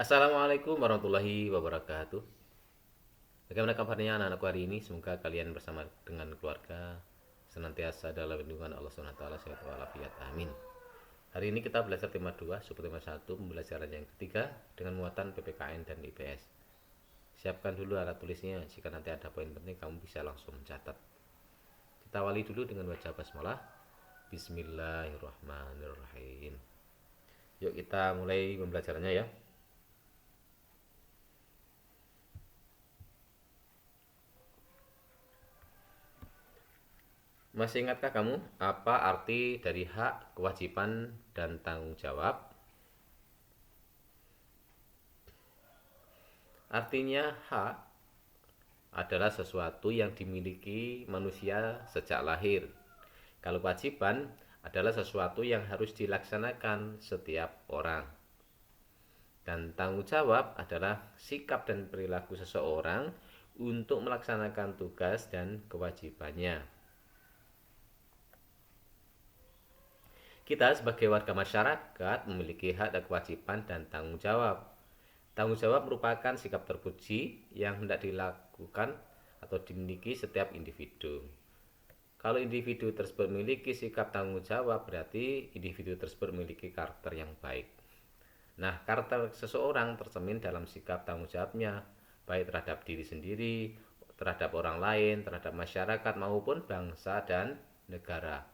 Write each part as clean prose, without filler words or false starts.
Assalamualaikum warahmatullahi wabarakatuh. Bagaimana kabarnya anak-anakku hari ini? Semoga kalian bersama dengan keluarga senantiasa dalam lindungan Allah SWT sehat walafiat. Amin. Hari ini kita belajar tema 2, subtema 1, pembelajaran yang ketiga dengan muatan PPKN dan IPS. Siapkan dulu alat tulisnya, jika nanti ada poin penting kamu bisa langsung mencatat. Kita awali dulu dengan baca basmalah. Bismillahirrahmanirrahim. Yuk kita mulai pembelajarannya ya. Masih ingatkah kamu apa arti dari hak, kewajiban, dan tanggung jawab? Artinya hak adalah sesuatu yang dimiliki manusia sejak lahir. Kalau kewajiban adalah sesuatu yang harus dilaksanakan setiap orang. Dan tanggung jawab adalah sikap dan perilaku seseorang untuk melaksanakan tugas dan kewajibannya. Kita sebagai warga masyarakat memiliki hak dan kewajiban dan tanggung jawab. Tanggung jawab merupakan sikap terpuji yang hendak dilakukan atau dimiliki setiap individu. Kalau individu tersebut memiliki sikap tanggung jawab, berarti individu tersebut memiliki karakter yang baik. Nah, karakter seseorang tercermin dalam sikap tanggung jawabnya, baik terhadap diri sendiri, terhadap orang lain, terhadap masyarakat maupun bangsa dan negara.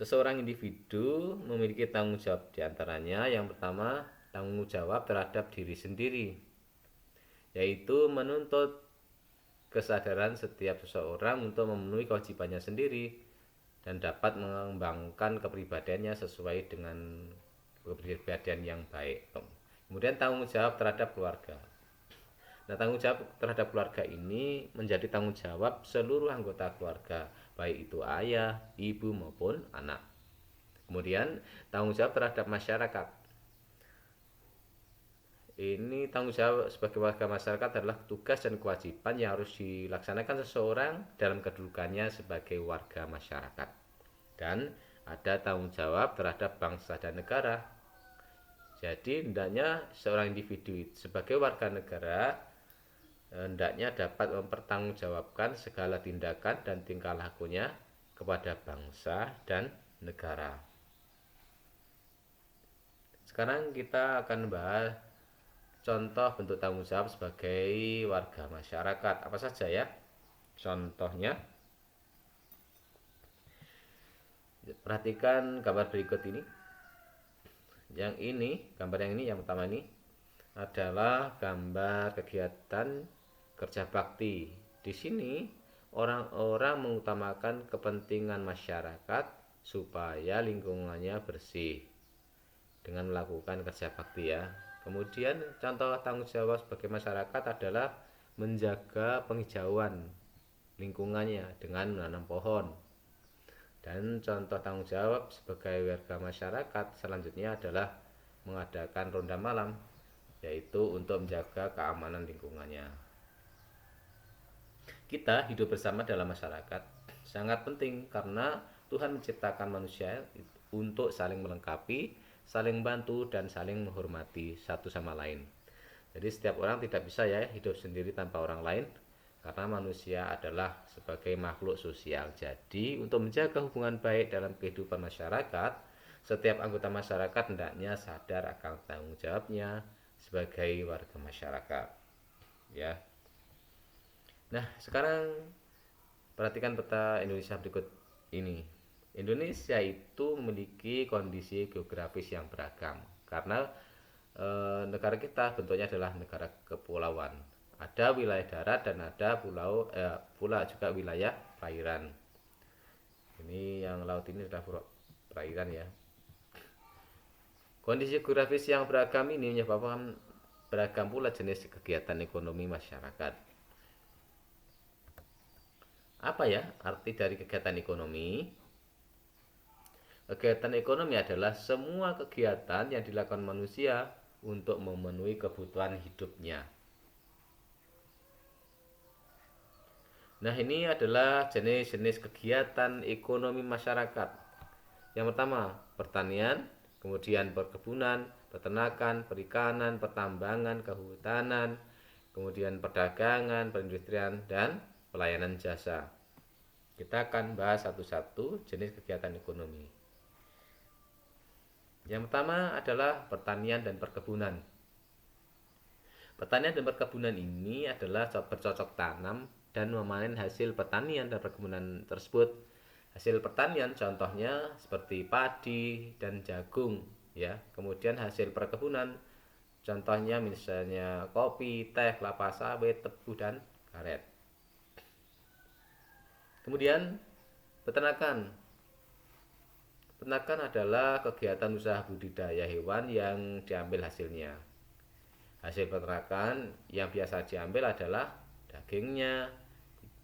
Seseorang individu memiliki tanggung jawab diantaranya yang pertama tanggung jawab terhadap diri sendiri, yaitu menuntut kesadaran setiap seseorang untuk memenuhi kewajibannya sendiri dan dapat mengembangkan kepribadiannya sesuai dengan kepribadian yang baik. Kemudian tanggung jawab terhadap keluarga. Nah, tanggung jawab terhadap keluarga ini menjadi tanggung jawab seluruh anggota keluarga, baik itu ayah, ibu maupun anak. Kemudian tanggung jawab terhadap masyarakat. Ini tanggung jawab sebagai warga masyarakat adalah tugas dan kewajiban yang harus dilaksanakan seseorang dalam kedudukannya sebagai warga masyarakat. Dan ada tanggung jawab terhadap bangsa dan negara. Jadi hendaknya seorang individu sebagai warga negara hendaknya dapat mempertanggungjawabkan segala tindakan dan tingkah lakunya kepada bangsa dan negara. Sekarang kita akan bahas contoh bentuk tanggung jawab sebagai warga masyarakat. Apa saja ya? Contohnya, perhatikan gambar berikut ini. Gambar yang ini, yang pertama ini adalah gambar kegiatan kerja bakti. Di sini orang-orang mengutamakan kepentingan masyarakat supaya lingkungannya bersih dengan melakukan kerja bakti ya. Kemudian contoh tanggung jawab sebagai masyarakat adalah menjaga penghijauan lingkungannya dengan menanam pohon. Dan contoh tanggung jawab sebagai warga masyarakat selanjutnya adalah mengadakan ronda malam, yaitu untuk menjaga keamanan lingkungannya. Kita hidup bersama dalam masyarakat sangat penting karena Tuhan menciptakan manusia untuk saling melengkapi, saling bantu, dan saling menghormati satu sama lain. Jadi setiap orang tidak bisa ya hidup sendiri tanpa orang lain, karena manusia adalah sebagai makhluk sosial. Jadi untuk menjaga hubungan baik dalam kehidupan masyarakat, setiap anggota masyarakat hendaknya sadar akan tanggung jawabnya sebagai warga masyarakat. Ya. Nah, sekarang perhatikan peta Indonesia berikut ini. Indonesia itu memiliki kondisi geografis yang beragam karena negara kita bentuknya adalah negara kepulauan. Ada wilayah darat dan ada pula juga wilayah perairan. Ini yang laut ini adalah perairan ya. Kondisi geografis yang beragam ini menyebabkan beragam pula jenis kegiatan ekonomi masyarakat. Apa ya arti dari kegiatan ekonomi? Kegiatan ekonomi adalah semua kegiatan yang dilakukan manusia untuk memenuhi kebutuhan hidupnya. Nah, ini adalah jenis-jenis kegiatan ekonomi masyarakat. Yang pertama, pertanian, kemudian perkebunan, peternakan, perikanan, pertambangan, kehutanan, kemudian perdagangan, perindustrian, dan pelayanan jasa. Kita akan bahas satu-satu jenis kegiatan ekonomi. Yang pertama adalah pertanian dan perkebunan. Pertanian dan perkebunan ini adalah bercocok tanam dan memanen hasil pertanian dan perkebunan tersebut. Hasil pertanian contohnya seperti padi dan jagung, ya. Kemudian hasil perkebunan contohnya misalnya kopi, teh, kelapa sawit, tebu dan karet. Kemudian peternakan. Peternakan adalah kegiatan usaha budidaya hewan yang diambil hasilnya. Hasil peternakan yang biasa diambil adalah dagingnya,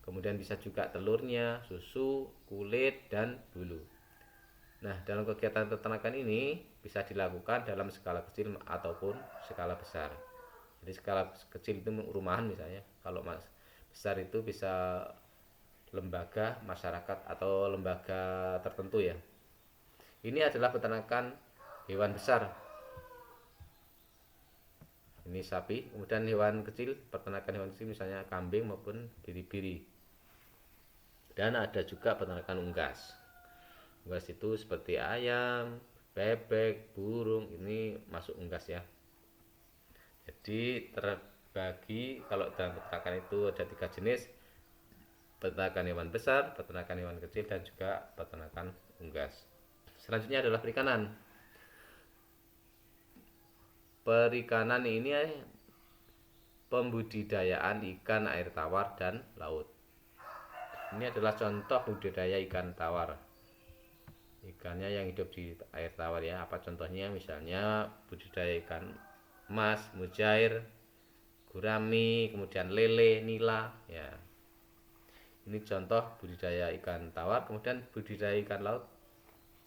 kemudian bisa juga telurnya, susu, kulit, dan bulu. Nah, dalam kegiatan peternakan ini bisa dilakukan dalam skala kecil ataupun skala besar. Jadi skala kecil itu rumahan misalnya, kalau besar itu bisa lembaga masyarakat atau lembaga tertentu ya. Ini adalah peternakan hewan besar. Ini sapi, kemudian hewan kecil, peternakan hewan kecil misalnya kambing maupun biri-biri. Dan ada juga peternakan unggas. Unggas itu seperti ayam, bebek, burung, ini masuk unggas ya. Jadi terbagi kalau dalam peternakan itu ada 3 jenis: peternakan hewan besar, peternakan hewan kecil, dan juga peternakan unggas. Selanjutnya adalah perikanan. Perikanan ini pembudidayaan ikan air tawar dan laut. Ini adalah contoh budidaya ikan tawar. Ikannya yang hidup di air tawar ya. Apa contohnya? Misalnya budidaya ikan emas, mujair, gurami, kemudian lele, nila ya. Ini contoh budidaya ikan tawar. Kemudian budidaya ikan laut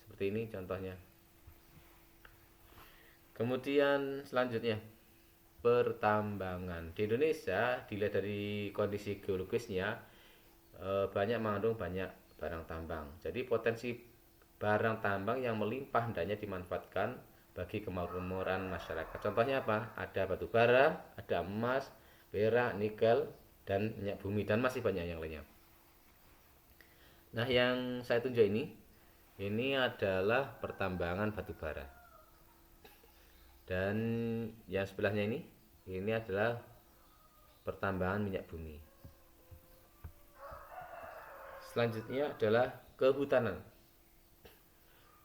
seperti ini contohnya. Kemudian selanjutnya pertambangan. Di Indonesia dilihat dari kondisi geologisnya banyak mengandung banyak barang tambang. Jadi potensi barang tambang yang melimpah hendaknya dimanfaatkan bagi kemakmuran masyarakat. Contohnya apa? Ada batu bara, ada emas, perak, nikel, dan minyak bumi, dan masih banyak yang lainnya. Nah, yang saya tunjuk ini adalah pertambangan batu bara. Dan yang sebelahnya ini adalah pertambangan minyak bumi. Selanjutnya adalah kehutanan.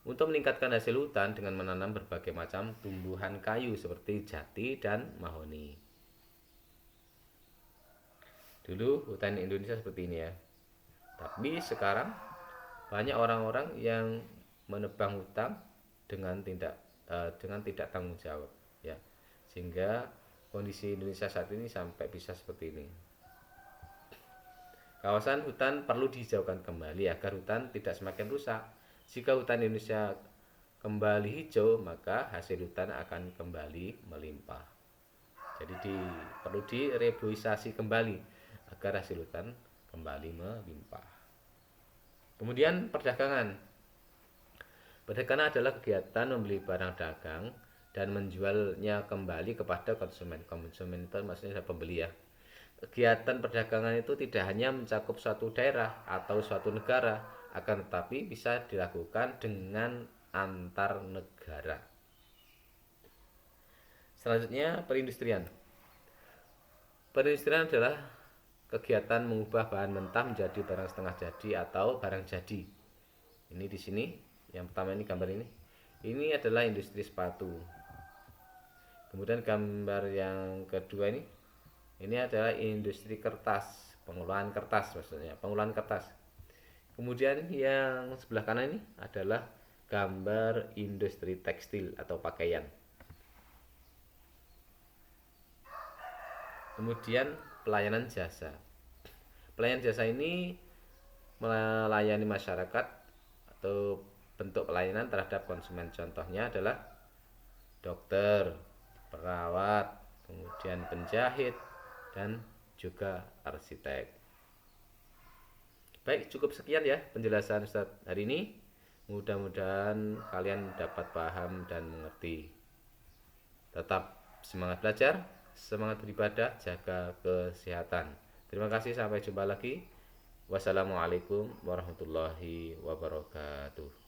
Untuk meningkatkan hasil hutan dengan menanam berbagai macam tumbuhan kayu seperti jati dan mahoni. Dulu hutan Indonesia seperti ini ya. Tapi sekarang banyak orang-orang yang menebang hutan dengan tidak tanggung jawab ya, sehingga kondisi Indonesia saat ini sampai bisa seperti ini. Kawasan hutan perlu dihijaukan kembali agar hutan tidak semakin rusak. Jika hutan Indonesia kembali hijau, maka hasil hutan akan kembali melimpah. Jadi perlu direboisasi kembali agar hasil hutan kembali melimpah. Kemudian perdagangan. Perdagangan adalah kegiatan membeli barang dagang dan menjualnya kembali kepada konsumen. Konsumen itu maksudnya pembeli ya. Kegiatan perdagangan itu tidak hanya mencakup suatu daerah atau suatu negara, akan tetapi bisa dilakukan dengan antar negara. Selanjutnya perindustrian. Perindustrian adalah kegiatan mengubah bahan mentah menjadi barang setengah jadi atau barang jadi. Ini di sini, yang pertama ini gambar ini. Ini adalah industri sepatu. Kemudian gambar yang kedua ini adalah industri kertas, pengolahan kertas maksudnya, pengolahan kertas. Kemudian yang sebelah kanan ini adalah gambar industri tekstil atau pakaian. Kemudian pelayanan jasa. Pelayanan jasa ini melayani masyarakat atau bentuk pelayanan terhadap konsumen. Contohnya adalah dokter, perawat, kemudian penjahit, dan juga arsitek. Baik, cukup sekian ya penjelasan Ustadz hari ini. Mudah-mudahan kalian dapat paham dan mengerti. Tetap semangat belajar, semangat beribadah, jaga kesehatan. Terima kasih, sampai jumpa lagi. Wassalamualaikum warahmatullahi wabarakatuh.